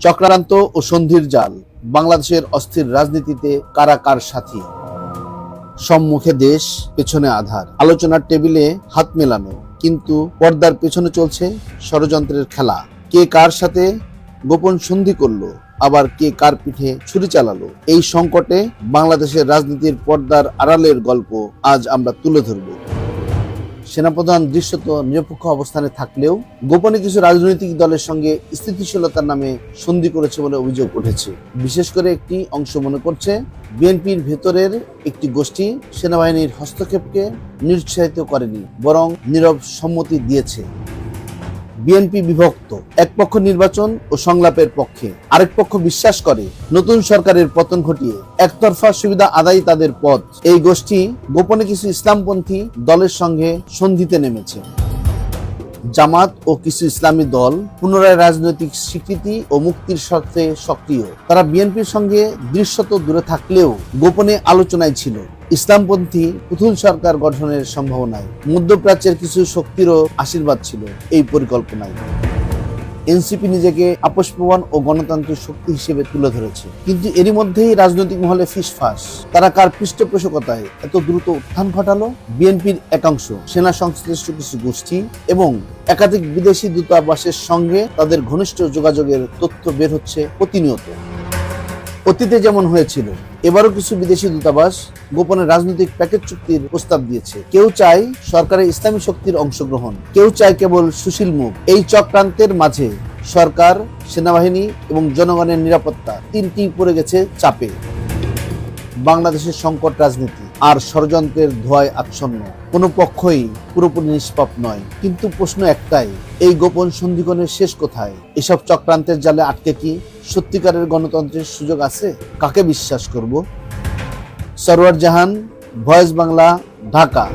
চক্রান্ত ও সন্ধির জাল, বাংলাদেশের অস্থির রাজনীতিতে কারা কার সাথী, সম্মুখে দেশ পেছনে আধার, আলোচনার টেবিলে হাত মেলানো, কিন্তু পর্দার পেছনে চলছে ষড়যন্ত্রের খেলা। কে কার সাথে গোপন সন্ধি করলো, আবার কে কার পিঠে ছুরি চালালো, এই সংকটে বাংলাদেশের রাজনীতির পর্দার আড়ালের গল্প আজ আমরা তুলে ধরব। সেনাপ্রধান দৃশ্যত নিরপেক্ষ অবস্থানে থাকলেও গোপনে কিছু রাজনৈতিক দলের সঙ্গে স্থিতিশীলতার নামে সন্ধি করেছে বলে অভিযোগ উঠেছে। বিশেষ করে একটি অংশ মনে করছে বিএনপির ভেতরের একটি গোষ্ঠী সেনাবাহিনীর হস্তক্ষেপকে নিরুৎসাহিত করেনি, বরং নীরব সম্মতি দিয়েছে। বিএনপি বিভক্ত, এক পক্ষ নির্বাচন ও সংলাপের পক্ষে, আরেক পক্ষ বিশ্বাস করে নতুন সরকারের পতন ঘটিয়ে একতরফা সুবিধা আদায় তাদের পথ। এই গোষ্ঠী গোপনে কিছু ইসলামপন্থী দলের সঙ্গে সন্ধিতে নেমেছে। জামাত ও কিছু ইসলামী দল পুনরায় রাজনৈতিক স্বীকৃতি ও মুক্তির স্বার্থে সক্রিয়। তারা বিএনপির সঙ্গে দৃশ্যত দূরে থাকলেও গোপনে আলোচনায় ছিল ইসলামপন্থী পুতুল সরকার গঠনের সম্ভাবনায়। মধ্যপ্রাচ্যের কিছু শক্তিরও আশীর্বাদ ছিল এই পরিকল্পনায়। এনসিপি নিজেকে আপোষপ্রবণ ও গণতান্ত্রিক শক্তি হিসেবে তুলে ধরেছে, কিন্তু এরই মধ্যেই রাজনৈতিক মহলে ফিসফাস। তারা কার পৃষ্ঠপোষকতায় এত দ্রুত উত্থান ঘটালো? বিএনপির একাংশ, সেনা সংশ্লিষ্ট কিছু গোষ্ঠী এবং একাধিক বিদেশি দূতাবাসের সঙ্গে তাদের ঘনিষ্ঠ যোগাযোগের তথ্য বের হচ্ছে প্রতিনিয়ত। অতীতে যেমন হয়েছিল, এবারও কিছু বিদেশি দূতাবাস গোপনে রাজনৈতিক প্যাকেজ চুক্তির প্রস্তাব দিয়েছে। কেউ চায় সরকারের ইসলামী শক্তির অংশগ্রহণ, কেউ চায় কেবল সুশীল মুখ। এই চক্রান্তের মাঝে সরকার, সেনাবাহিনী এবং জনগণের নিরাপত্তা তিনটি পড়ে গেছে চাপে। বাংলাদেশের সংকট রাজনীতি আর ষড়যন্ত্রের ধোঁয়ায় আচ্ছন্ন, কোনো পক্ষই পুরোপুরি নিষ্পাপ নয়। কিন্তু প্রশ্ন একটাই, এই গোপন সন্ধিকোণের শেষ কোথায়? এসব চক্রান্তের জালে আটকে কি সত্যিকারের গণতন্ত্রের সুযোগ আছে? কাকে বিশ্বাস করব? সরওয়ার জাহান, ভয়েস বাংলা, ঢাকা।